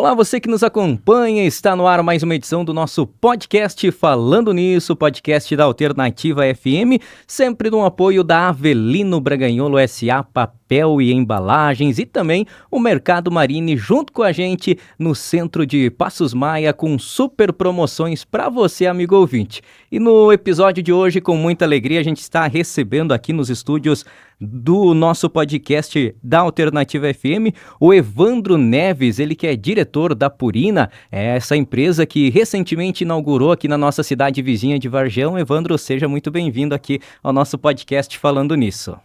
Olá, você que nos acompanha, está no ar mais uma edição do nosso podcast Falando Nisso, podcast da Alternativa FM, sempre no apoio da Avelino Braganholo S.A. Papel e Embalagens e também o Mercado Marine junto com a gente no centro de Passos Maia com super promoções para você, amigo ouvinte. E no episódio de hoje, com muita alegria, a gente está recebendo aqui nos estúdios do nosso podcast da Alternativa FM, o Evandro Neves, ele que é diretor da Purina, essa empresa que recentemente inaugurou aqui na nossa cidade vizinha de Vargião. Evandro, seja muito bem-vindo aqui ao nosso podcast Falando Nisso.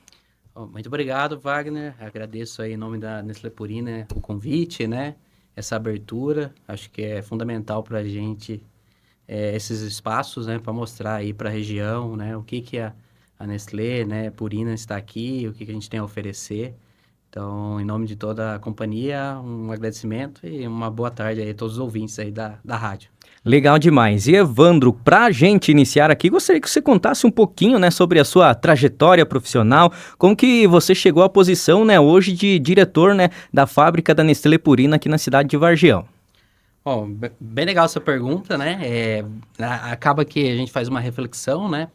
Muito obrigado, Wagner. Agradeço aí em nome da Nestlé Purina o convite, né? Essa abertura. Acho que é fundamental para a gente esses espaços, né? Para mostrar aí para a região, né? O que a Nestlé, né? Purina está aqui, o que a gente tem a oferecer. Então, em nome de toda a companhia, um agradecimento e uma boa tarde aí a todos os ouvintes aí da rádio. Legal demais. E Evandro, para a gente iniciar aqui, gostaria que você contasse um pouquinho, né, sobre a sua trajetória profissional, como que você chegou à posição, né, hoje de diretor, né, da fábrica da Nestlé Purina aqui na cidade de Vargião. Bom, bem legal essa pergunta, né? Acaba que a gente faz uma reflexão, né?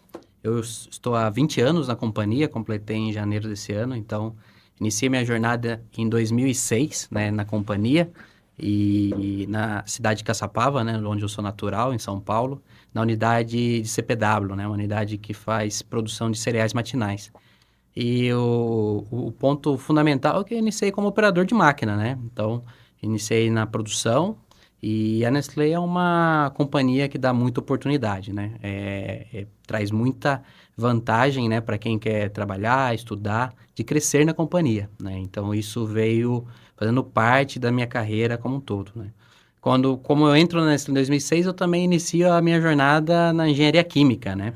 Eu estou há 20 anos na companhia, completei em janeiro desse ano, então iniciei minha jornada em 2006, né, na companhia e na cidade de Caçapava, né, onde eu sou natural, em São Paulo, na unidade de CPW, né, uma unidade que faz produção de cereais matinais. E o ponto fundamental é que eu iniciei como operador de máquina, né? Então, iniciei na produção e a Nestlé é uma companhia que dá muita oportunidade, né? Traz muita vantagem, né, para quem quer trabalhar, estudar, de crescer na companhia, né? Então, isso veio fazendo parte da minha carreira como um todo, né? Como eu entro na Nestlé em 2006, eu também inicio a minha jornada na engenharia química, né?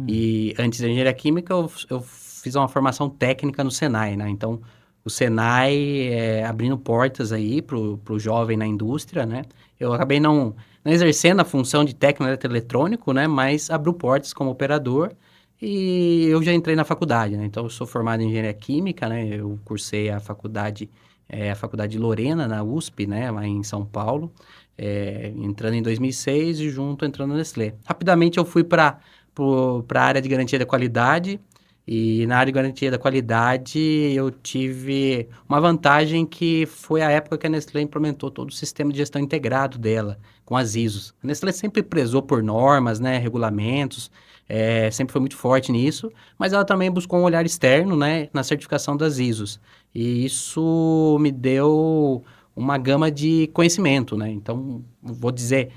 E antes da engenharia química, eu fiz uma formação técnica no Senai, né? Então, o Senai abrindo portas aí pro jovem na indústria, né? Eu acabei não exercendo a função de técnico eletrônico, né? Mas abriu portas como operador e eu já entrei na faculdade, né? Então, eu sou formado em engenharia química, né? Eu cursei a faculdade de Lorena, na USP, né? Lá em São Paulo, entrando em 2006 e entrando na Nestlé. Rapidamente, eu fui para a área de garantia da qualidade. E na área de garantia da qualidade, eu tive uma vantagem que foi a época que a Nestlé implementou todo o sistema de gestão integrado dela, com as ISOs. A Nestlé sempre prezou por normas, né, regulamentos, sempre foi muito forte nisso, mas ela também buscou um olhar externo, né, na certificação das ISOs. E isso me deu uma gama de conhecimento, né? Então, vou dizer...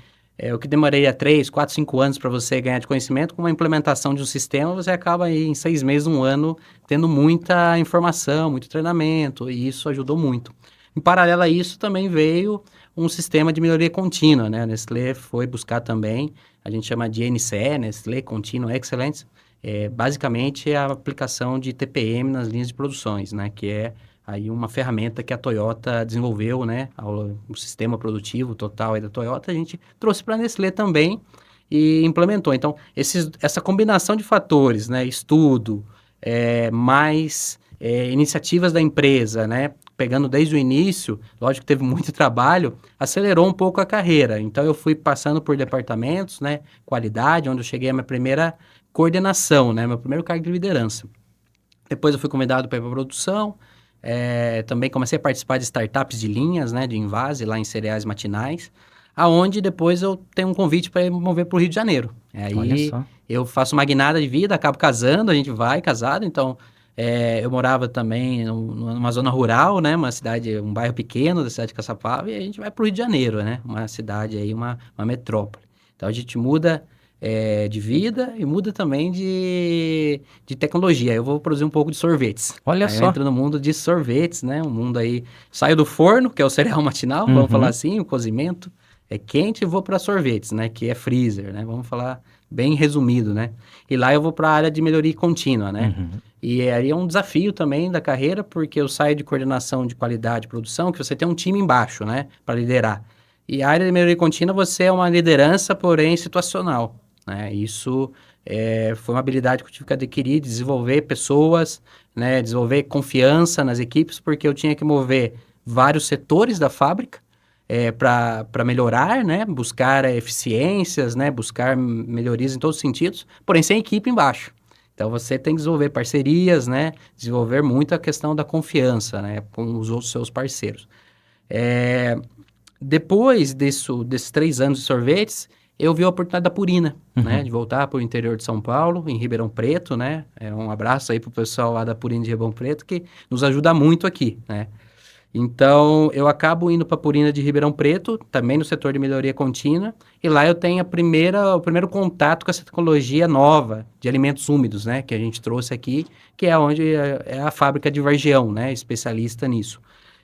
o que demoraria 3, 4, 5 anos para você ganhar de conhecimento, com uma implementação de um sistema, você acaba aí em 6 meses, 1 ano, tendo muita informação, muito treinamento, e isso ajudou muito. Em paralelo a isso, também veio um sistema de melhoria contínua, né? A Nestlé foi buscar também, a gente chama de NCE, Nestlé Continuous Excellence, basicamente a aplicação de TPM nas linhas de produções, né? Que é aí uma ferramenta que a Toyota desenvolveu, né? O sistema produtivo total aí da Toyota, a gente trouxe para a Nestlé também e implementou. Então, essa combinação de fatores, né? Estudo, mais iniciativas da empresa, né? Pegando desde o início, lógico que teve muito trabalho, acelerou um pouco a carreira. Então, eu fui passando por departamentos, né? Qualidade, onde eu cheguei à minha primeira coordenação, né? Meu primeiro cargo de liderança. Depois eu fui convidado para ir para a produção. Também comecei a participar de startups de linhas, né, de envase lá em cereais matinais, aonde depois eu tenho um convite para me mover para o Rio de Janeiro. Aí eu faço uma guinada de vida, acabo casando, a gente vai casado, então eu morava também numa zona rural, né, uma cidade, um bairro pequeno da cidade de Caçapava, e a gente vai para o Rio de Janeiro, né, uma cidade aí, uma metrópole. Então a gente muda de vida e muda também de tecnologia. Eu vou produzir um pouco de sorvetes. Olha só. Eu entro no mundo de sorvetes, né? Um mundo aí... Saio do forno, que é o cereal matinal, vamos falar assim, o cozimento é quente, e vou para sorvetes, né? Que é freezer, né? Vamos falar bem resumido, né? E lá eu vou para a área de melhoria contínua, né? E aí é um desafio também da carreira, porque eu saio de coordenação de qualidade e produção, que você tem um time embaixo, né? Para liderar. E a área de melhoria contínua, você é uma liderança, porém situacional. Isso foi uma habilidade que eu tive que adquirir, desenvolver pessoas, né, desenvolver confiança nas equipes, porque eu tinha que mover vários setores da fábrica para melhorar, né? Buscar eficiências, né? Buscar melhorias em todos os sentidos, porém sem equipe embaixo. Então, você tem que desenvolver parcerias, né? Desenvolver muito a questão da confiança, né? Com os outros seus parceiros. Depois desses 3 anos de sorvetes, eu vi a oportunidade da Purina, né? De voltar para o interior de São Paulo, em Ribeirão Preto, né? Um abraço aí para o pessoal lá da Purina de Ribeirão Preto, que nos ajuda muito aqui, né? Então, eu acabo indo para a Purina de Ribeirão Preto, também no setor de melhoria contínua, e lá eu tenho o primeiro contato com essa tecnologia nova de alimentos úmidos, né, que a gente trouxe aqui, que é onde é a fábrica de Vargião, né, especialista nisso.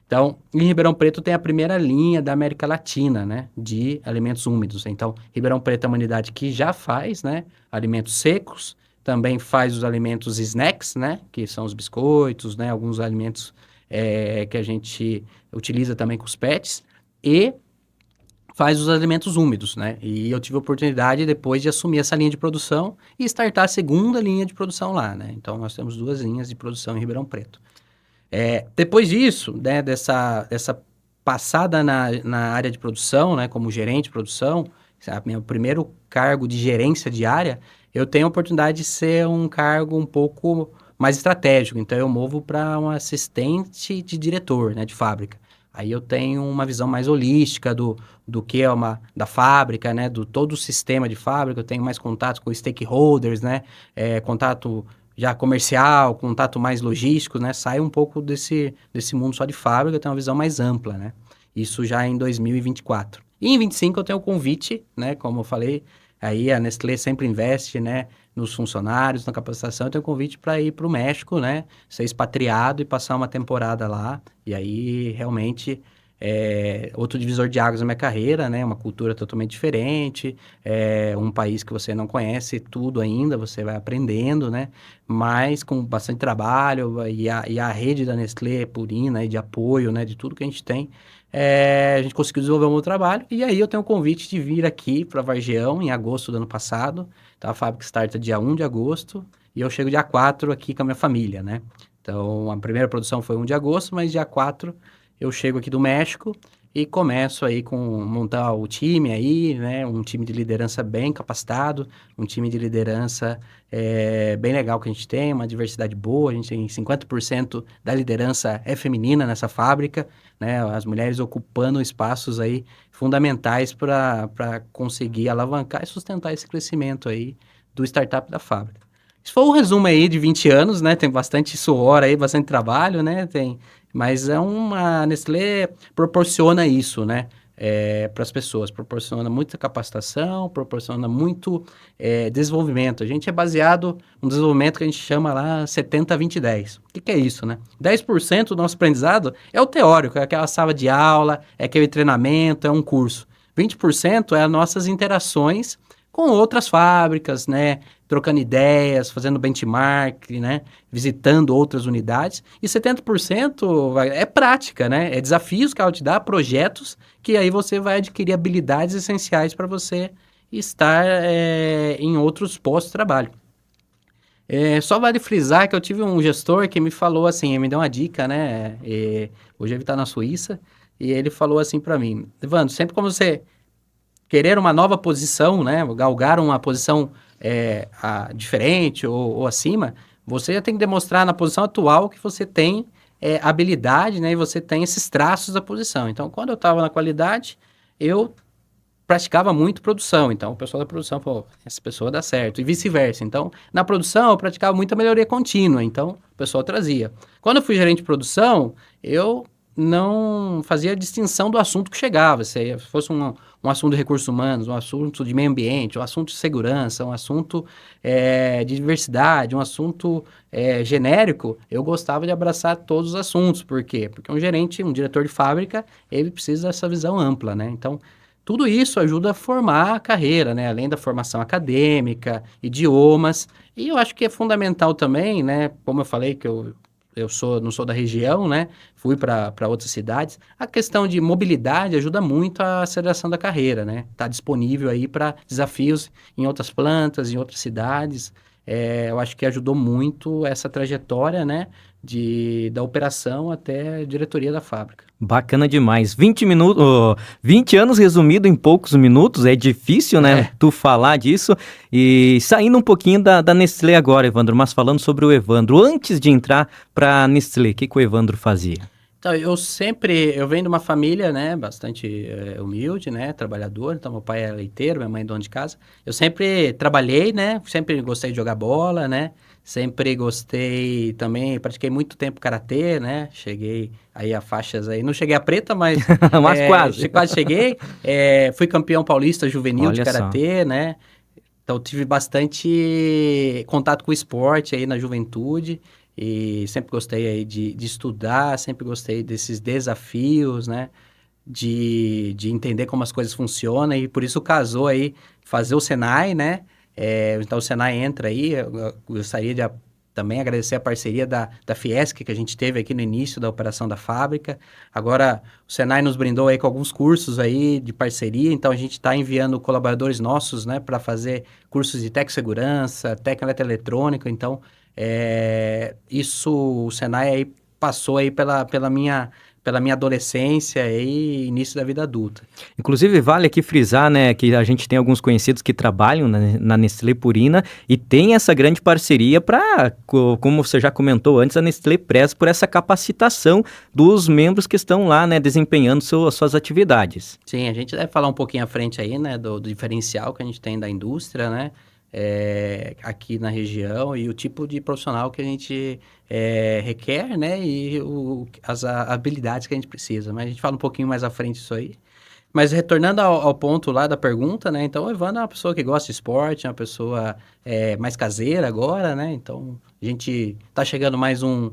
Então, em Ribeirão Preto tem a primeira linha da América Latina, né, de alimentos úmidos. Então, Ribeirão Preto é uma unidade que já faz, né, alimentos secos, também faz os alimentos snacks, né, que são os biscoitos, né, alguns alimentos que a gente utiliza também com os pets, e faz os alimentos úmidos, né? E eu tive a oportunidade depois de assumir essa linha de produção e startar a segunda linha de produção lá, né? Então, nós temos 2 linhas de produção em Ribeirão Preto. Depois disso, né, dessa passada na área de produção, né, como gerente de produção, meu primeiro cargo de gerência de área, eu tenho a oportunidade de ser um cargo um pouco mais estratégico. Então, eu movo para um assistente de diretor, né, de fábrica. Aí eu tenho uma visão mais holística do que da fábrica, né, do todo o sistema de fábrica. Eu tenho mais contato com stakeholders, né, contato já comercial, contato mais logístico, né, sai um pouco desse mundo só de fábrica, eu tenho uma visão mais ampla, né. Isso já em 2024. E em 25 eu tenho o convite, né, como eu falei, aí a Nestlé sempre investe, né, nos funcionários, na capacitação. Eu tenho convite para ir para o México, né, ser expatriado e passar uma temporada lá. E aí, realmente, outro divisor de águas na minha carreira, né, uma cultura totalmente diferente, um país que você não conhece tudo ainda, você vai aprendendo, né, mas com bastante trabalho e a rede da Nestlé Purina, de apoio, né, de tudo que a gente tem, a gente conseguiu desenvolver um bom trabalho, e aí eu tenho o convite de vir aqui para Vargião em agosto do ano passado. Então, a fábrica starta dia 1 de agosto e eu chego dia 4 aqui com a minha família, né? Então, a primeira produção foi 1 de agosto, mas dia 4 eu chego aqui do México e começo aí com montar o time aí, né? Um time de liderança bem capacitado, um time de liderança bem legal que a gente tem, uma diversidade boa, a gente tem 50% da liderança é feminina nessa fábrica, né? As mulheres ocupando espaços aí fundamentais para conseguir alavancar e sustentar esse crescimento aí do startup da fábrica. Isso foi um resumo aí de 20 anos, né? Tem bastante suor aí, bastante trabalho, né? Mas a Nestlé proporciona isso, né? Para as pessoas, proporciona muita capacitação, proporciona muito desenvolvimento. A gente é baseado num desenvolvimento que a gente chama lá 70-20-10. O que é isso, né? 10% do nosso aprendizado é o teórico, é aquela sala de aula, é aquele treinamento, é um curso. 20% é as nossas interações com outras fábricas, né? Trocando ideias, fazendo benchmark, né? Visitando outras unidades. E 70% é prática, né? É desafios que ela te dá, projetos, que aí você vai adquirir habilidades essenciais para você estar em outros postos de trabalho. Só vale frisar que eu tive um gestor que me falou assim, me deu uma dica, né? Hoje ele está na Suíça, e ele falou assim para mim: Evandro, sempre como você querer uma nova posição, né, galgar uma posição diferente ou acima, você já tem que demonstrar na posição atual que você tem habilidade, né, e você tem esses traços da posição. Então, quando eu estava na qualidade, eu praticava muito produção. Então, o pessoal da produção falou, essa pessoa dá certo, e vice-versa. Então, na produção, eu praticava muita melhoria contínua. Então, o pessoal trazia. Quando eu fui gerente de produção, eu não fazia distinção do assunto que chegava. Se fosse um assunto de recursos humanos, um assunto de meio ambiente, um assunto de segurança, um assunto de diversidade, um assunto genérico, eu gostava de abraçar todos os assuntos. Por quê? Porque um gerente, um diretor de fábrica, ele precisa dessa visão ampla, né? Então, tudo isso ajuda a formar a carreira, né? Além da formação acadêmica, idiomas. E eu acho que é fundamental também, né? Como eu falei que eu não sou da região, né? Fui para outras cidades. A questão de mobilidade ajuda muito a aceleração da carreira, né? Tá disponível aí para desafios em outras plantas, em outras cidades. Eu acho que ajudou muito essa trajetória, né? da operação até a diretoria da fábrica. Bacana demais. 20 minutos, 20 anos resumido em poucos minutos, é difícil, né, tu falar disso. E saindo um pouquinho da Nestlé agora, Evandro, mas falando sobre o Evandro. Antes de entrar para a Nestlé, o que o Evandro fazia? Então, eu venho de uma família, né, bastante humilde, né, trabalhador. Então, meu pai é leiteiro, minha mãe é dona de casa. Eu sempre trabalhei, né, sempre gostei de jogar bola, né, sempre gostei também, pratiquei muito tempo karatê, né, cheguei aí a faixas aí, não cheguei a preta, mas... Mas quase. Quase cheguei. Fui campeão paulista juvenil Olha de karatê, né, então tive bastante contato com o esporte aí na juventude. E sempre gostei aí de estudar, sempre gostei desses desafios, né? De entender como as coisas funcionam e por isso casou aí fazer o Senai, né? Então o Senai entra aí, eu gostaria de também agradecer a parceria da Fiesc que a gente teve aqui no início da operação da fábrica. Agora o Senai nos brindou aí com alguns cursos aí de parceria, então a gente está enviando colaboradores nossos, né? Para fazer cursos de tecnossegurança, técnica eletrônica, então... o Senai aí passou aí pela minha adolescência e início da vida adulta. Inclusive, vale aqui frisar, né, que a gente tem alguns conhecidos que trabalham na Nestlé Purina e tem essa grande parceria para, como você já comentou antes, a Nestlé preza por essa capacitação dos membros que estão lá, né, desempenhando suas atividades. Sim, a gente deve falar um pouquinho à frente aí, né, do diferencial que a gente tem da indústria, né, aqui na região e o tipo de profissional que a gente requer, né, e as habilidades que a gente precisa. Mas a gente fala um pouquinho mais à frente disso aí. Mas retornando ao ponto lá da pergunta, né, então o Evandro é uma pessoa que gosta de esporte, é uma pessoa mais caseira agora, né, então a gente tá chegando mais um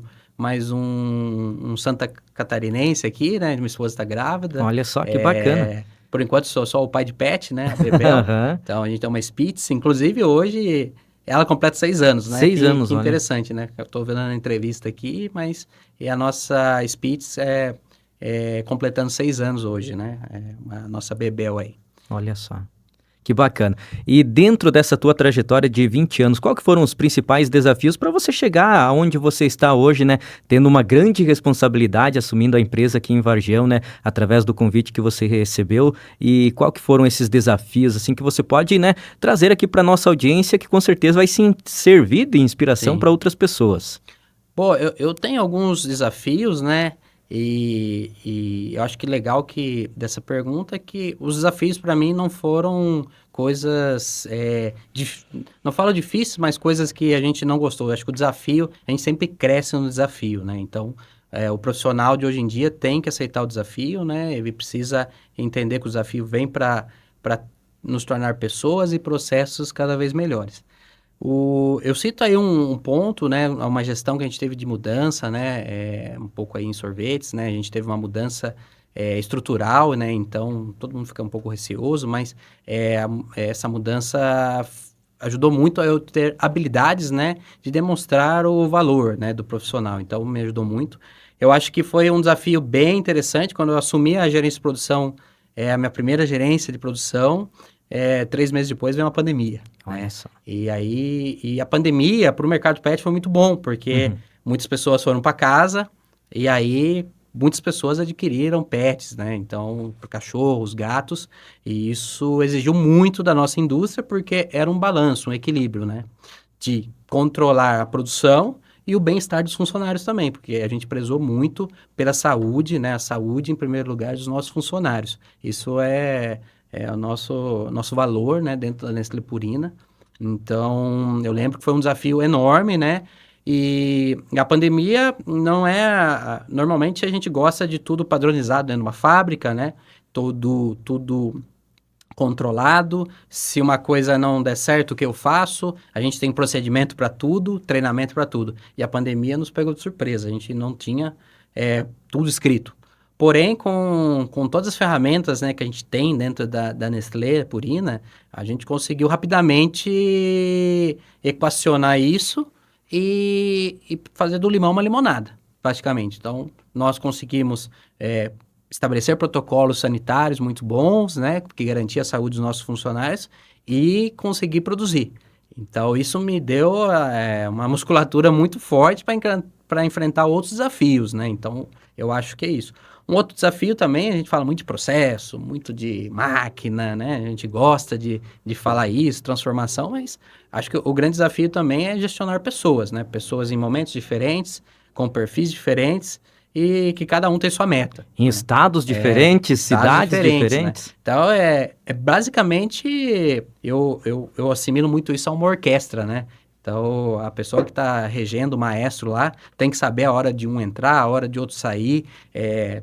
Santa Catarinense aqui, né, minha esposa está grávida. Olha só que bacana. Por enquanto, sou só o pai de pet, né? A Bebel. Então, a gente tem uma Spitz. Inclusive, hoje, ela completa 6 anos, né? 6 anos, que interessante, né? Eu tô vendo na entrevista aqui, mas a nossa Spitz completando 6 anos hoje, né? A nossa Bebel aí. Olha só. Que bacana. E dentro dessa tua trajetória de 20 anos, qual que foram os principais desafios para você chegar aonde você está hoje, né? Tendo uma grande responsabilidade, assumindo a empresa aqui em Vargião, né? Através do convite que você recebeu. E qual que foram esses desafios, assim, que você pode, né? Trazer aqui para nossa audiência, que com certeza vai sim servir de inspiração para outras pessoas. Bom, eu tenho alguns desafios, né? E eu acho que legal que dessa pergunta é que os desafios para mim não foram coisas, não falo difíceis, mas coisas que a gente não gostou. Eu acho que o desafio, a gente sempre cresce no desafio, né? Então, o profissional de hoje em dia tem que aceitar o desafio, né? Ele precisa entender que o desafio vem para nos tornar pessoas e processos cada vez melhores. Eu cito aí um ponto, né, uma gestão que a gente teve de mudança, né, um pouco aí em sorvetes, né, a gente teve uma mudança estrutural, né, então todo mundo fica um pouco receoso, mas essa mudança ajudou muito a eu ter habilidades, né, de demonstrar o valor, né, do profissional, então me ajudou muito. Eu acho que foi um desafio bem interessante quando eu assumi a gerência de produção, a minha primeira gerência de produção. 3 meses depois veio uma pandemia. Olha né? só. E a pandemia para o mercado pet foi muito bom, porque muitas pessoas foram para casa e aí muitas pessoas adquiriram pets, né? Então, para cachorros, gatos, e isso exigiu muito da nossa indústria, porque era um balanço, um equilíbrio, né? De controlar a produção e o bem-estar dos funcionários também, porque a gente prezou muito pela saúde, né? A saúde em primeiro lugar dos nossos funcionários. Isso é o nosso valor, né, dentro da Nestlé Purina. Então, eu lembro que foi um desafio enorme, né? E a pandemia não é... Normalmente, a gente gosta de tudo padronizado dentro de uma fábrica, né? Tudo controlado. Se uma coisa não der certo, o que eu faço? A gente tem procedimento para tudo, treinamento para tudo. E a pandemia nos pegou de surpresa. A gente não tinha tudo escrito. Porém, com todas as ferramentas, né, que a gente tem dentro da Nestlé Purina, a gente conseguiu rapidamente equacionar isso e fazer do limão uma limonada, praticamente. Então, nós conseguimos estabelecer protocolos sanitários muito bons, né, que garantiam a saúde dos nossos funcionários e conseguir produzir. Então, isso me deu uma musculatura muito forte para enfrentar outros desafios, né? Então, eu acho que é isso. Um outro desafio também, a gente fala muito de processo, muito de máquina, né? A gente gosta de falar isso, transformação, mas acho que o grande desafio também é gestionar pessoas, né? Pessoas em momentos diferentes, com perfis diferentes e que cada um tem sua meta. Em estados diferentes, Estados cidades diferentes, né? diferentes. Então, basicamente, eu assimilo muito isso a uma orquestra, né? Então, a pessoa que está regendo o maestro lá tem que saber a hora de um entrar, a hora de outro sair,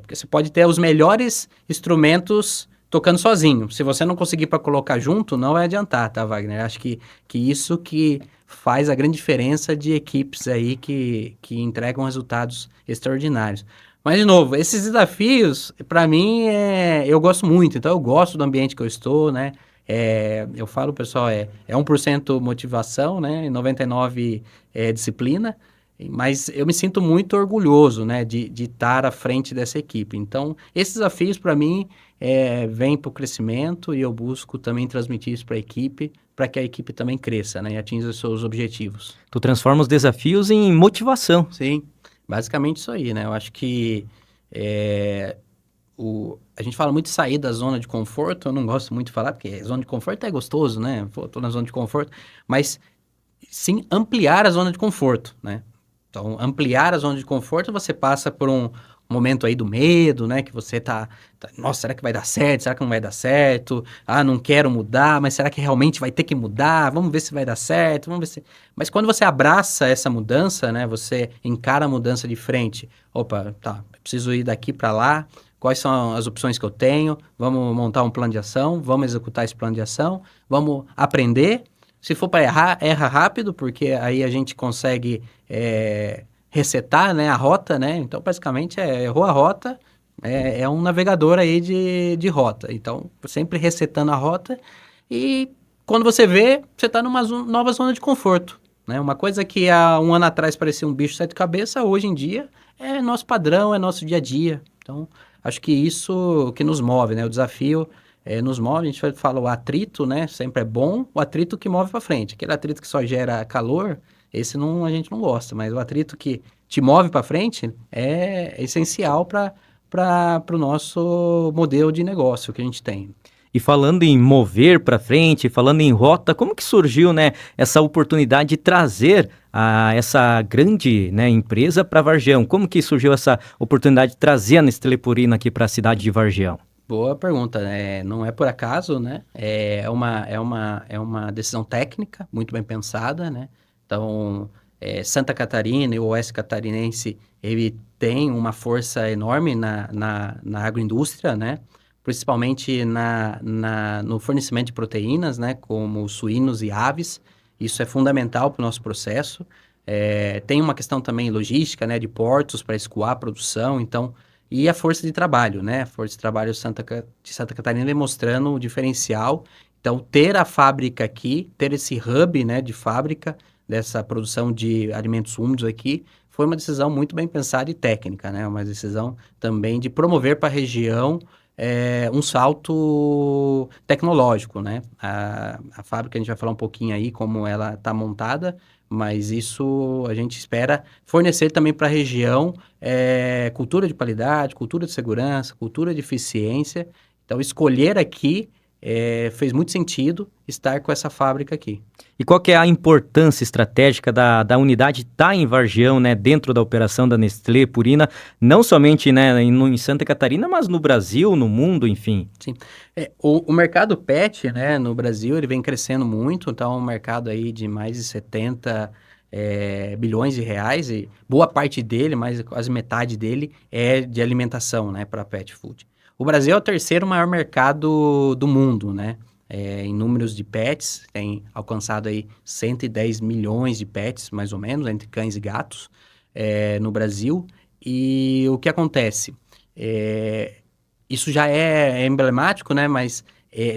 porque você pode ter os melhores instrumentos tocando sozinho. Se você não conseguir para colocar junto, não vai adiantar, tá, Wagner? Acho que isso que faz a grande diferença de equipes aí que entregam resultados extraordinários. Mas, de novo, esses desafios, para mim, eu gosto muito. Então, eu gosto do ambiente que eu estou, né? Eu falo, pessoal, é 1% motivação, né? E 99% é disciplina. Mas eu me sinto muito orgulhoso, né? De estar à frente dessa equipe. Então, esses desafios, para mim, vêm para o crescimento e eu busco também transmitir isso para a equipe, para que a equipe também cresça, né? E atinja os seus objetivos. Tu transforma os desafios em motivação. Sim, basicamente isso aí, né? Eu acho que a gente fala muito de sair da zona de conforto, eu não gosto muito de falar, porque zona de conforto é gostoso, né? Pô, tô na zona de conforto, mas sim ampliar a zona de conforto, né? Então, ampliar a zona de conforto, você passa por um momento aí do medo, né? Que você nossa, será que vai dar certo? Será que não vai dar certo? Ah, não quero mudar, mas será que realmente vai ter que mudar? Vamos ver se vai dar certo, vamos ver se... Mas quando você abraça essa mudança, né? Você encara a mudança de frente. Opa, tá, eu preciso ir daqui para lá. Quais são as opções que eu tenho? Vamos montar um plano de ação, vamos executar esse plano de ação, vamos aprender. Se for para errar, erra rápido, porque aí a gente consegue resetar, né, a rota, né? Então, basicamente, errou a rota, é um navegador aí de rota. Então, sempre resetando a rota e quando você vê, você está numa nova zona de conforto, né? Uma coisa que há um ano atrás parecia um bicho de sete cabeças, hoje em dia é nosso padrão, é nosso dia a dia. Então, acho que isso que nos move, né? O desafio nos move, a gente fala o atrito, né? Sempre é bom, o atrito que move para frente. Aquele atrito que só gera calor, esse não, a gente não gosta, mas o atrito que te move para frente é essencial para o nosso modelo de negócio que a gente tem. E falando em mover para frente, falando em rota, como que surgiu, né, essa oportunidade de trazer essa grande, né, empresa para Vargião? Como que surgiu essa oportunidade de trazer a Nestlé Purina aqui para a cidade de Vargião? Boa pergunta. Não é por acaso, né? É uma decisão técnica, muito bem pensada, né? Então, Santa Catarina e o Oeste Catarinense, ele tem uma força enorme na agroindústria, né? Principalmente no fornecimento de proteínas, né? Como suínos e aves. Isso é fundamental para o nosso processo. Tem uma questão também logística, né? De portos para escoar a produção. Então, e a força de trabalho, né? A força de trabalho de Santa Catarina vem mostrando o diferencial. Então, ter a fábrica aqui, ter esse hub, né, de fábrica, dessa produção de alimentos úmidos aqui, foi uma decisão muito bem pensada e técnica, né? Uma decisão também de promover para a região um salto tecnológico, né? A fábrica, a gente vai falar um pouquinho aí como ela está montada, mas isso a gente espera fornecer também para a região cultura de qualidade, cultura de segurança, cultura de eficiência. Então, escolher aqui fez muito sentido estar com essa fábrica aqui. E qual que é a importância estratégica da unidade estar em Vargião, né, dentro da operação da Nestlé Purina, não somente, né, em Santa Catarina, mas no Brasil, no mundo, enfim? Sim. O mercado pet, né, no Brasil, ele vem crescendo muito, então é um mercado aí de mais de 70 bilhões de reais, e boa parte dele, mais quase metade dele, é de alimentação, né, para pet food. O Brasil é o terceiro maior mercado do mundo, né? Em números de pets, tem alcançado aí 110 milhões de pets, mais ou menos, entre cães e gatos, no Brasil. E o que acontece? Isso já é emblemático, né? Mas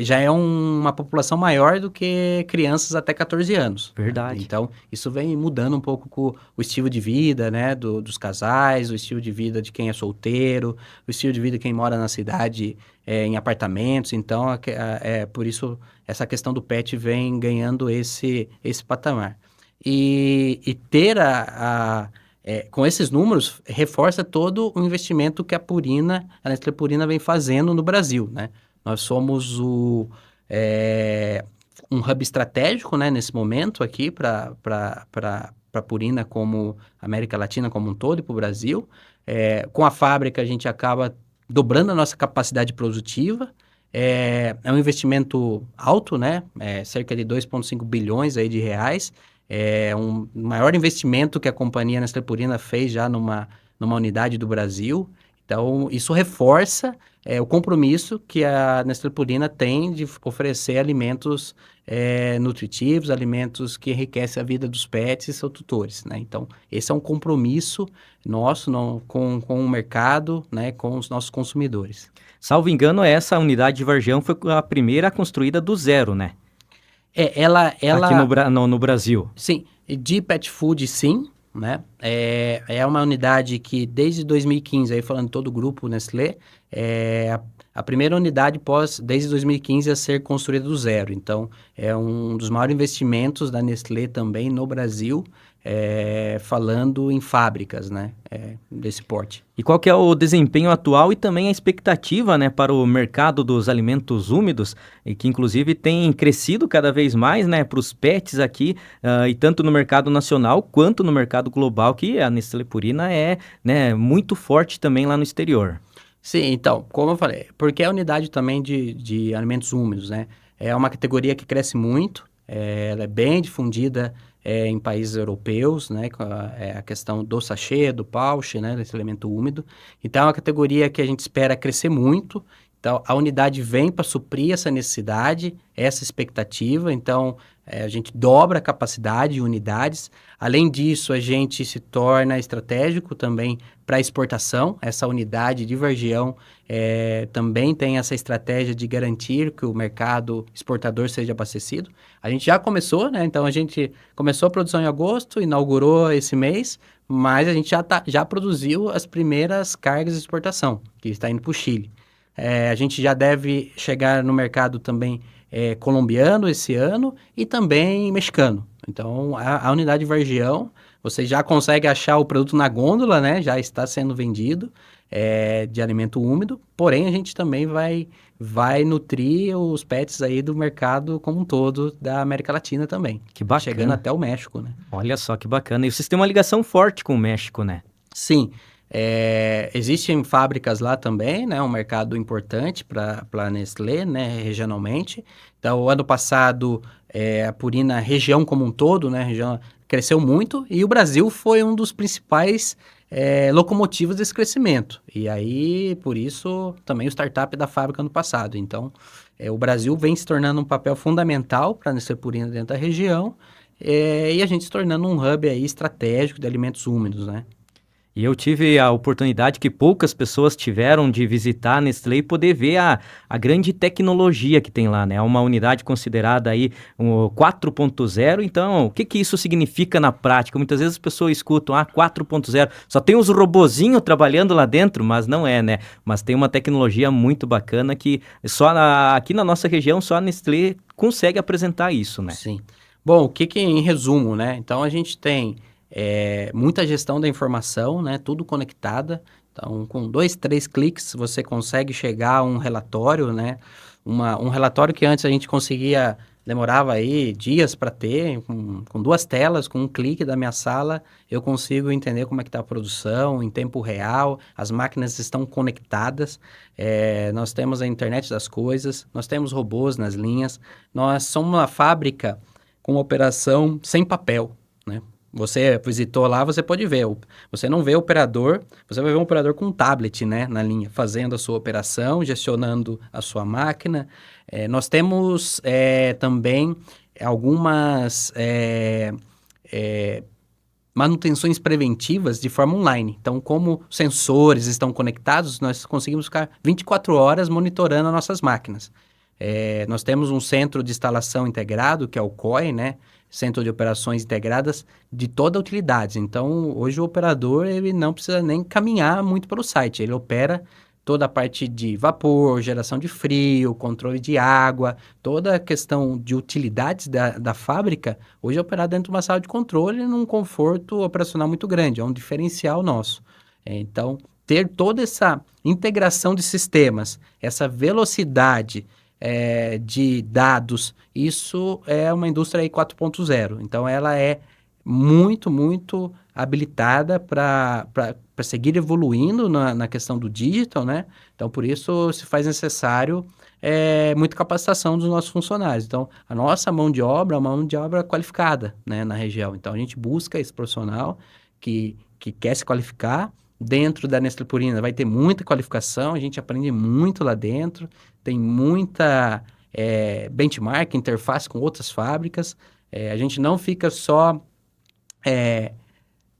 já é uma população maior do que crianças até 14 anos. Verdade. Né? Então, isso vem mudando um pouco com o estilo de vida, né, dos casais, o estilo de vida de quem é solteiro, o estilo de vida de quem mora na cidade em apartamentos. Então, por isso, essa questão do pet vem ganhando esse patamar. E ter com esses números, reforça todo o investimento que a Nestlé Purina vem fazendo no Brasil, né? Nós somos um hub estratégico, né, nesse momento aqui para a Purina como América Latina como um todo e para o Brasil. Com a fábrica, a gente acaba dobrando a nossa capacidade produtiva. É um investimento alto, né? Cerca de 2,5 bilhões aí de reais. É um maior investimento que a companhia Nestlé Purina fez já numa unidade do Brasil. Então, isso reforça o compromisso que a Nestlé Purina tem de oferecer alimentos nutritivos, alimentos que enriquecem a vida dos pets e seus tutores, né? Então, esse é um compromisso nosso com o mercado, né, com os nossos consumidores. Salvo engano, essa unidade de Vargião foi a primeira construída do zero, né? Ela... Aqui no Brasil. Sim, de pet food, sim, né? É uma unidade que desde 2015, aí falando todo o grupo Nestlé, a primeira unidade desde 2015 a ser construída do zero. Então, é um dos maiores investimentos da Nestlé também no Brasil, falando em fábricas, né? Desse porte. E qual que é o desempenho atual e também a expectativa, né, para o mercado dos alimentos úmidos, e que inclusive tem crescido cada vez mais, né, para os pets aqui, e tanto no mercado nacional quanto no mercado global, que a Nestlé Purina é, né, muito forte também lá no exterior. Sim, então, como eu falei, porque é a unidade também de alimentos úmidos, né? É uma categoria que cresce muito, ela é bem difundida em países europeus, né? Com a questão do sachê, do pouch, né? Desse alimento úmido. Então, é uma categoria que a gente espera crescer muito. Então, a unidade vem para suprir essa necessidade, essa expectativa. Então, a gente dobra a capacidade de unidades. Além disso, a gente se torna estratégico também para exportação. Essa unidade de Vargião também tem essa estratégia de garantir que o mercado exportador seja abastecido. A gente já começou, né? Então, a gente começou a produção em agosto, inaugurou esse mês, mas a gente já produziu as primeiras cargas de exportação, que está indo para o Chile. A gente já deve chegar no mercado também colombiano esse ano e também mexicano. Então, a unidade Vargião, você já consegue achar o produto na gôndola, né? Já está sendo vendido de alimento úmido, porém a gente também vai nutrir os pets aí do mercado como um todo da América Latina também. Que bacana. Chegando até o México, né? Olha só que bacana. E vocês têm uma ligação forte com o México, né? Sim. Existem fábricas lá também, né? Um mercado importante para a Nestlé, né? Regionalmente. Então, ano passado, a Purina, região como um todo, né? A região cresceu muito e o Brasil foi um dos principais locomotivos desse crescimento. E aí, por isso, também o startup da fábrica ano passado. Então, o Brasil vem se tornando um papel fundamental para a Nestlé Purina dentro da região e a gente se tornando um hub aí estratégico de alimentos úmidos, né? E eu tive a oportunidade que poucas pessoas tiveram de visitar a Nestlé e poder ver a grande tecnologia que tem lá, né? É uma unidade considerada aí 4.0, então o que isso significa na prática? Muitas vezes as pessoas escutam, 4.0, só tem os robozinhos trabalhando lá dentro, mas não é, né? Mas tem uma tecnologia muito bacana que aqui na nossa região só a Nestlé consegue apresentar isso, né? Sim. Bom, o que em resumo, né? Então a gente tem muita gestão da informação, né? Tudo conectada. Então, com 2, 3 cliques, você consegue chegar a um relatório, né? Um relatório que antes a gente demorava aí dias para ter, com 2 telas, com um clique da minha sala, eu consigo entender como é que está a produção em tempo real, as máquinas estão conectadas, nós temos a internet das coisas, nós temos robôs nas linhas, nós somos uma fábrica com operação sem papel, né? Você visitou lá, você pode ver. Você não vê o operador, você vai ver um operador com um tablet, né, na linha, fazendo a sua operação, gestionando a sua máquina. Nós temos também algumas manutenções preventivas de forma online. Então, como sensores estão conectados, nós conseguimos ficar 24 horas monitorando as nossas máquinas. Nós temos um centro de instalação integrado, que é o COI, né? Centro de Operações Integradas de toda a utilidade. Então, hoje o operador ele não precisa nem caminhar muito para o site, ele opera toda a parte de vapor, geração de frio, controle de água, toda a questão de utilidades da fábrica, hoje é operada dentro de uma sala de controle num conforto operacional muito grande, é um diferencial nosso. Então, ter toda essa integração de sistemas, essa velocidade de dados, isso é uma indústria aí 4.0. Então, ela é muito, muito habilitada para seguir evoluindo na questão do digital, né? Então, por isso, se faz necessário muita capacitação dos nossos funcionários. Então, a nossa mão de obra é uma mão de obra qualificada, né, na região. Então, a gente busca esse profissional que quer se qualificar. Dentro da Nestlé Purina vai ter muita qualificação, a gente aprende muito lá dentro, tem muita benchmark, interface com outras fábricas. A gente não fica só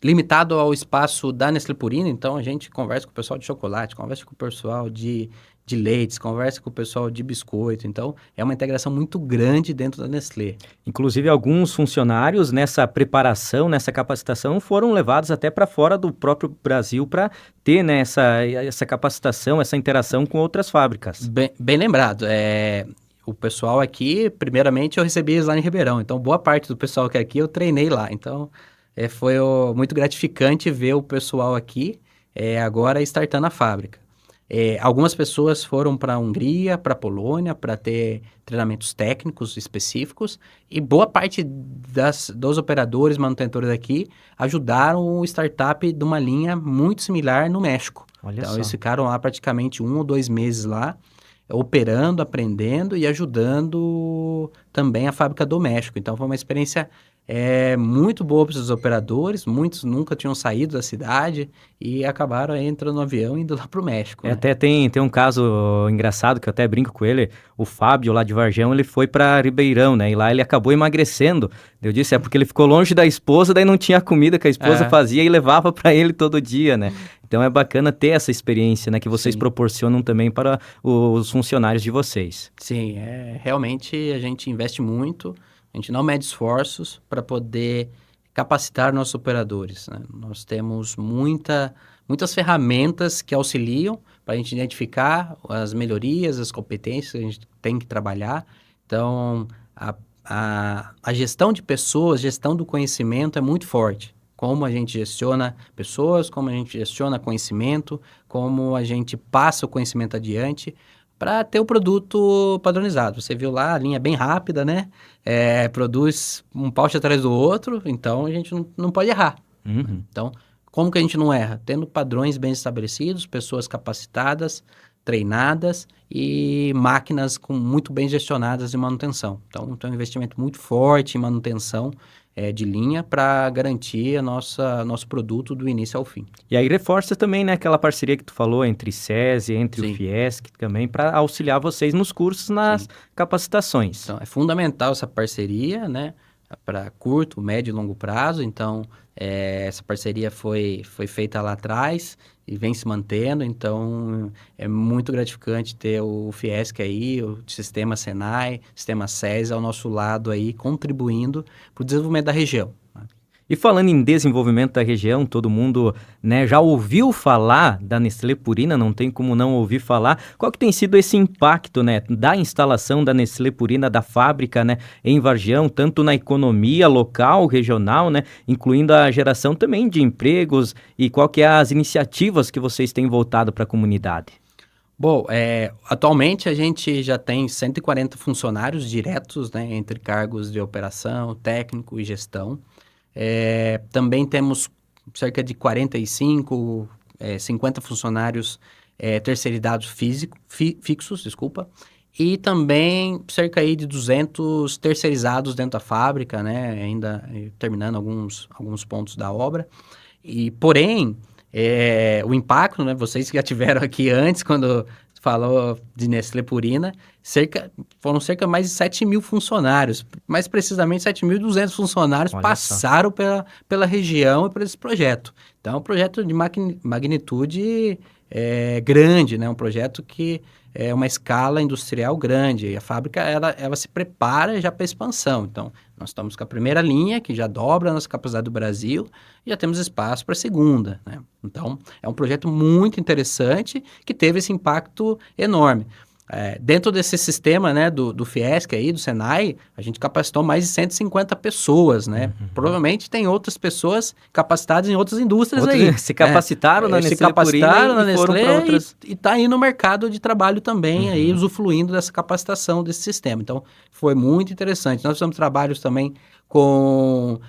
limitado ao espaço da Nestlé Purina, então a gente conversa com o pessoal de chocolate, conversa com o pessoal de leites, conversa com o pessoal de biscoito, então é uma integração muito grande dentro da Nestlé. Inclusive, alguns funcionários nessa preparação, nessa capacitação, foram levados até para fora do próprio Brasil para ter, né, essa capacitação, essa interação com outras fábricas. Bem lembrado, o pessoal aqui, primeiramente eu recebi eles lá em Ribeirão, então boa parte do pessoal que é aqui eu treinei lá, então foi muito gratificante ver o pessoal aqui agora startando a fábrica. Algumas pessoas foram para a Hungria, para a Polônia, para ter treinamentos técnicos específicos, e boa parte dos operadores, manutentores aqui, ajudaram o startup de uma linha muito similar no México. Olha então, só. Eles ficaram lá praticamente 1 ou 2 meses lá, operando, aprendendo e ajudando também a fábrica do México. Então, foi uma experiência muito boa para os operadores, muitos nunca tinham saído da cidade e acabaram entrando no avião e indo lá para o México. Né? Até tem um caso engraçado que eu até brinco com ele, o Fábio lá de Varjão, ele foi para Ribeirão, né, e lá ele acabou emagrecendo. Eu disse, porque ele ficou longe da esposa, daí não tinha comida que a esposa fazia e levava para ele todo dia, né. Então é bacana ter essa experiência, né, que vocês proporcionam também para os funcionários de vocês. Sim, realmente a gente investe muito. A gente não mede esforços para poder capacitar nossos operadores. Né? Nós temos muitas ferramentas que auxiliam para a gente identificar as melhorias, as competências que a gente tem que trabalhar. Então, a gestão de pessoas, gestão do conhecimento é muito forte. Como a gente gestiona pessoas, como a gente gestiona conhecimento, como a gente passa o conhecimento adiante, para ter o produto padronizado. Você viu lá, a linha é bem rápida, né? Produz um pouch atrás do outro, então a gente não pode errar. Uhum. Então, como que a gente não erra? Tendo padrões bem estabelecidos, pessoas capacitadas, treinadas e máquinas muito bem gestionadas de manutenção. Então, tem um investimento muito forte em manutenção de linha para garantir nosso produto do início ao fim. E aí reforça também, né, aquela parceria que tu falou entre SESI, entre Sim. o Fiesc também, para auxiliar vocês nos cursos, nas capacitações. Então, é fundamental essa parceria, né, para curto, médio e longo prazo. Então, essa parceria foi feita lá atrás e vem se mantendo. Então, é muito gratificante ter o Fiesc aí, o sistema Senai, o sistema SESI ao nosso lado aí, contribuindo para o desenvolvimento da região. E falando em desenvolvimento da região, todo mundo, né, já ouviu falar da Nestlé Purina, não tem como não ouvir falar. Qual que tem sido esse impacto, né, da instalação da Nestlé Purina, da fábrica, né, em Vargião, tanto na economia local, regional, né, incluindo a geração também de empregos, e qual que é as iniciativas que vocês têm voltado para a comunidade? Bom, atualmente a gente já tem 140 funcionários diretos, né, entre cargos de operação, técnico e gestão. Também temos cerca de 45, 50 funcionários terceirizados fixos, e também cerca aí de 200 terceirizados dentro da fábrica, né, ainda terminando alguns pontos da obra. Porém, o impacto, né, vocês que já tiveram aqui antes, quando falou de Nestlé Purina, foram cerca de mais de 7 mil funcionários, mais precisamente 7.200 funcionários passaram pela região e por esse projeto. Então, é um projeto de magnitude grande, né? Um projeto que uma escala industrial grande. E a fábrica, ela se prepara já para expansão. Então, nós estamos com a primeira linha, que já dobra a nossa capacidade do Brasil, e já temos espaço para a segunda, né? Então, é um projeto muito interessante que teve esse impacto enorme. Dentro desse sistema, né, do Fiesc aí, do Senai, a gente capacitou mais de 150 pessoas, né? Provavelmente tem outras pessoas capacitadas em outras indústrias aí. Se capacitaram na Nestlé Se capacitaram na Purina e foram Nestlé para outras... e está aí no mercado de trabalho também, aí usufruindo dessa capacitação desse sistema. Então, foi muito interessante. Nós fizemos trabalhos também com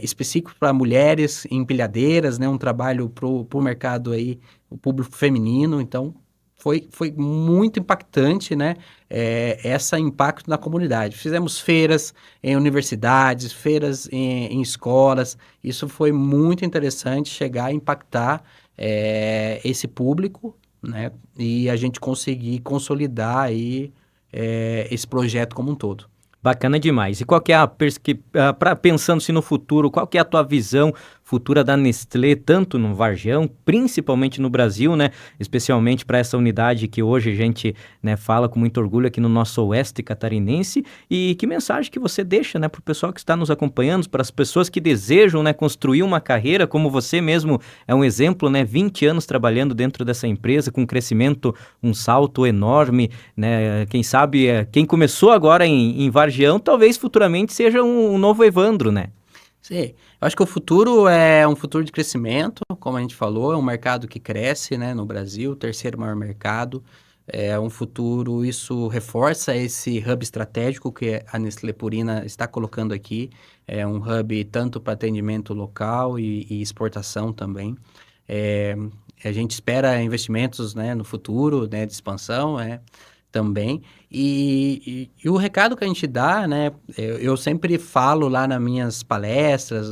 específicos para mulheres empilhadeiras, né? Um trabalho para o mercado aí, o público feminino. Então, foi muito impactante, né? Esse impacto na comunidade. Fizemos feiras em universidades, feiras em escolas. Isso foi muito interessante, chegar a impactar esse público, né? E a gente conseguir consolidar aí, esse projeto como um todo. Bacana demais. E qual que é pensando-se no futuro, qual que é a tua visão futura da Nestlé, tanto no Vargião, principalmente no Brasil, né? Especialmente para essa unidade que hoje a gente, né, fala com muito orgulho aqui no nosso oeste catarinense. E que mensagem que você deixa, né, para o pessoal que está nos acompanhando, para as pessoas que desejam, né, construir uma carreira, como você mesmo é um exemplo, né? 20 anos trabalhando dentro dessa empresa, com um crescimento, um salto enorme, né? Quem sabe, quem começou agora em Vargião, talvez futuramente seja um novo Evandro, né? Sim, eu acho que o futuro é um futuro de crescimento, como a gente falou, é um mercado que cresce, né, no Brasil, o terceiro maior mercado, é um futuro, isso reforça esse hub estratégico que a Nestlé Purina está colocando aqui, é um hub tanto para atendimento local e exportação também. A gente espera investimentos, né, no futuro, né, de expansão, também. E o recado que a gente dá, né? Eu sempre falo lá nas minhas palestras,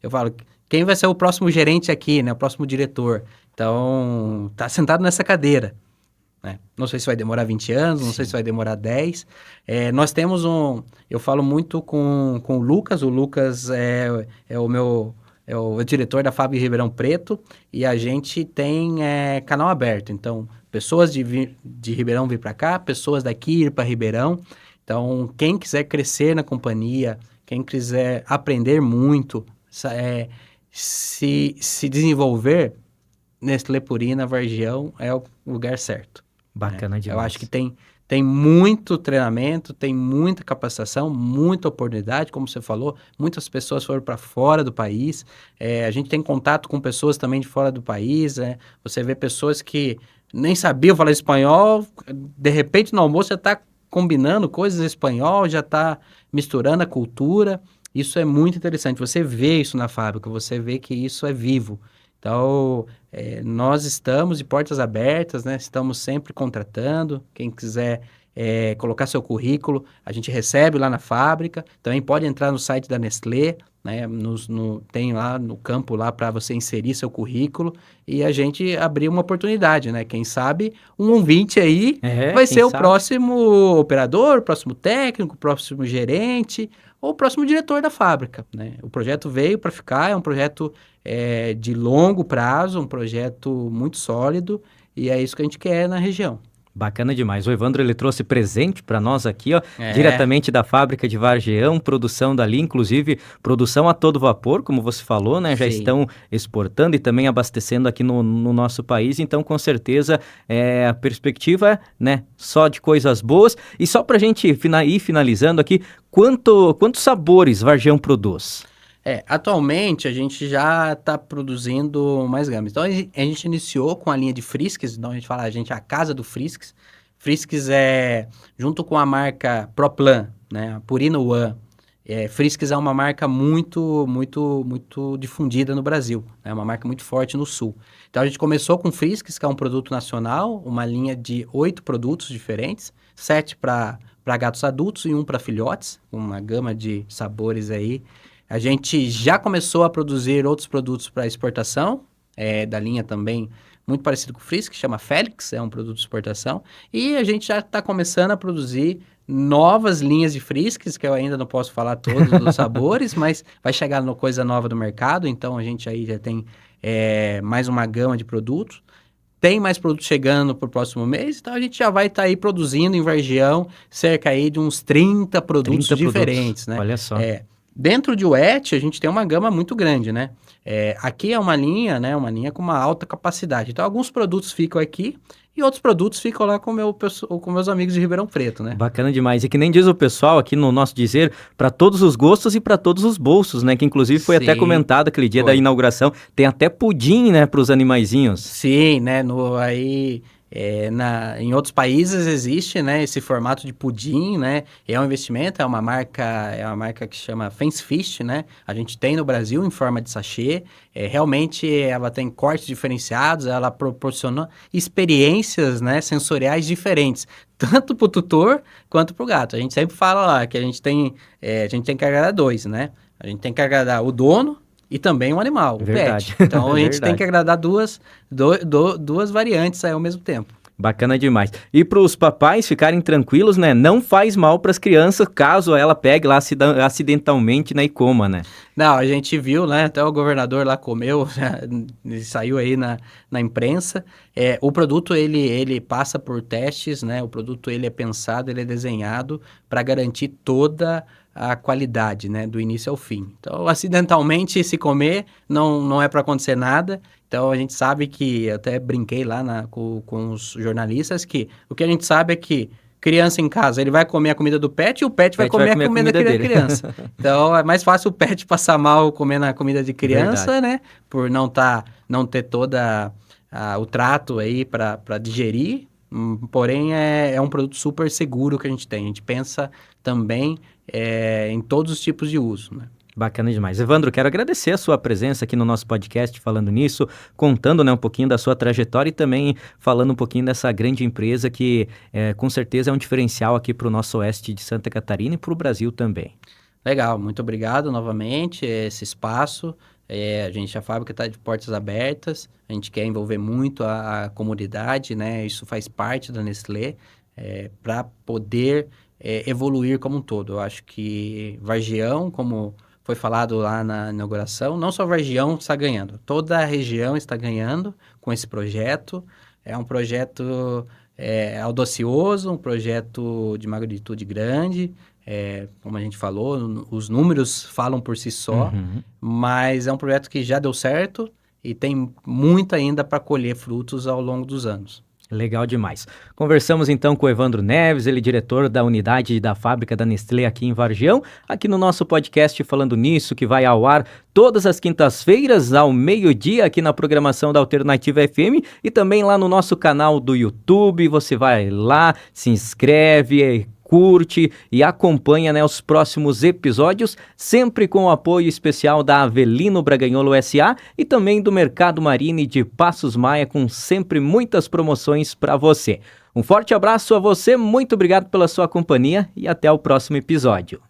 eu falo, quem vai ser o próximo gerente aqui, né? O próximo diretor. Então, tá sentado nessa cadeira, né? Não sei se vai demorar 20 anos, não sei se vai demorar 10. Nós temos eu falo muito com o Lucas é o diretor da Fábrica de Ribeirão Preto, e a gente tem canal aberto. Então, pessoas de Ribeirão vir para cá, pessoas daqui ir para Ribeirão. Então, quem quiser crescer na companhia, quem quiser aprender muito, se desenvolver, Nestlé Purina, Vargião é o lugar certo. Bacana demais. Eu acho que tem muito treinamento, tem muita capacitação, muita oportunidade, como você falou, muitas pessoas foram para fora do país, a gente tem contato com pessoas também de fora do país, você vê pessoas que nem sabiam falar espanhol, de repente no almoço já está combinando coisas em espanhol, já está misturando a cultura, isso é muito interessante, você vê isso na fábrica, você vê que isso é vivo. Então, nós estamos de portas abertas, né? Estamos sempre contratando. Quem quiser colocar seu currículo, a gente recebe lá na fábrica. Também pode entrar no site da Nestlé, né? Tem lá no campo lá para você inserir seu currículo e a gente abrir uma oportunidade, né? Quem sabe um ouvinte aí vai ser o próximo operador, o próximo técnico, o próximo gerente ou o próximo diretor da fábrica, né? O projeto veio para ficar, é um projeto de longo prazo, um projeto muito sólido, e é isso que a gente quer na região. Bacana demais. O Evandro, ele trouxe presente para nós aqui, ó, diretamente da fábrica de Vargião, produção dali, inclusive produção a todo vapor, como você falou, né? Já estão exportando e também abastecendo aqui no nosso país, então com certeza a perspectiva, né, só de coisas boas. E só para a gente ir finalizando aqui, quantos sabores Vargião produz? Atualmente a gente já está produzindo mais gamas. Então a gente iniciou com a linha de Frisks, então a gente fala, a gente é a casa do Frisks. Frisks junto com a marca Proplan, né, a Purina One. Frisks é uma marca muito, muito, muito difundida no Brasil, é uma marca muito forte no Sul. Então a gente começou com Frisks, que é um produto nacional, uma linha de 8 produtos diferentes, 7 para gatos adultos e 1 para filhotes, uma gama de sabores aí. A gente já começou a produzir outros produtos para exportação, da linha também muito parecido com o Frisk, que chama Félix, é um produto de exportação. E a gente já está começando a produzir novas linhas de Frisks, que eu ainda não posso falar todos os sabores, mas vai chegar uma coisa nova do mercado, então a gente aí já tem mais uma gama de produtos. tem mais produto chegando para o próximo mês, então a gente já vai estar aí produzindo em Vargião cerca aí de uns 30 produtos diferentes, né? Olha só. Dentro de wet, a gente tem uma gama muito grande, né? Aqui é uma linha, né? Uma linha com uma alta capacidade. Então, alguns produtos ficam aqui e outros produtos ficam lá com meus amigos de Ribeirão Preto, né? Bacana demais. E que nem diz o pessoal aqui no nosso dizer, para todos os gostos e para todos os bolsos, né? Que inclusive foi até comentado aquele dia da inauguração. Tem até pudim, né? Para os animaizinhos. Sim, né? Em outros países existe, né, esse formato de pudim, né? É um investimento, é uma marca que chama Fancy Feast, né? A gente tem no Brasil em forma de sachê. Realmente ela tem cortes diferenciados, ela proporciona experiências, né, sensoriais diferentes, tanto para o tutor quanto para o gato. A gente sempre fala lá que a gente tem que agradar dois, né? A gente tem que agradar o dono e também o animal, o pet. Então, a gente tem que agradar duas variantes aí ao mesmo tempo. Bacana demais. E para os papais ficarem tranquilos, né? Não faz mal para as crianças caso ela pegue lá acidentalmente, né? E coma, né? Não, a gente viu, né? Até o governador lá comeu, saiu aí na imprensa. O produto, ele passa por testes, né? O produto, ele é pensado, ele é desenhado para garantir toda a qualidade, né? Do início ao fim. Então, acidentalmente, se comer, não é para acontecer nada. Então, a gente sabe que, eu até brinquei lá com os jornalistas, que o que a gente sabe é que criança em casa, ele vai comer a comida do pet e o pet vai comer a comida da criança. Então, é mais fácil o pet passar mal comendo a comida de criança, né? Por não ter toda o trato aí para digerir. Porém, é um produto super seguro que a gente tem. A gente pensa também em todos os tipos de uso, né? Bacana demais. Evandro, quero agradecer a sua presença aqui no nosso podcast falando nisso, contando, né, um pouquinho da sua trajetória e também falando um pouquinho dessa grande empresa que com certeza é um diferencial aqui para o nosso oeste de Santa Catarina e para o Brasil também. Legal, muito obrigado novamente esse espaço. A fábrica está de portas abertas, a gente quer envolver muito a comunidade, né? Isso faz parte da Nestlé, para poder evoluir como um todo. Eu acho que Vargião, como foi falado lá na inauguração, não só Vargião está ganhando, toda a região está ganhando com esse projeto. É um projeto audacioso, um projeto de magnitude grande, como a gente falou, os números falam por si só, mas é um projeto que já deu certo e tem muito ainda para colher frutos ao longo dos anos. Legal demais. Conversamos então com o Evandro Neves, ele diretor da unidade da fábrica da Nestlé aqui em Vargião, aqui no nosso podcast Falando Nisso, que vai ao ar todas as quintas-feiras ao meio-dia aqui na programação da Alternativa FM e também lá no nosso canal do YouTube. Você vai lá, se inscreve, curte e acompanha, né, os próximos episódios, sempre com o apoio especial da Avelino Braganholo S.A. e também do Mercado Marine de Passos Maia, com sempre muitas promoções para você. Um forte abraço a você, muito obrigado pela sua companhia e até o próximo episódio.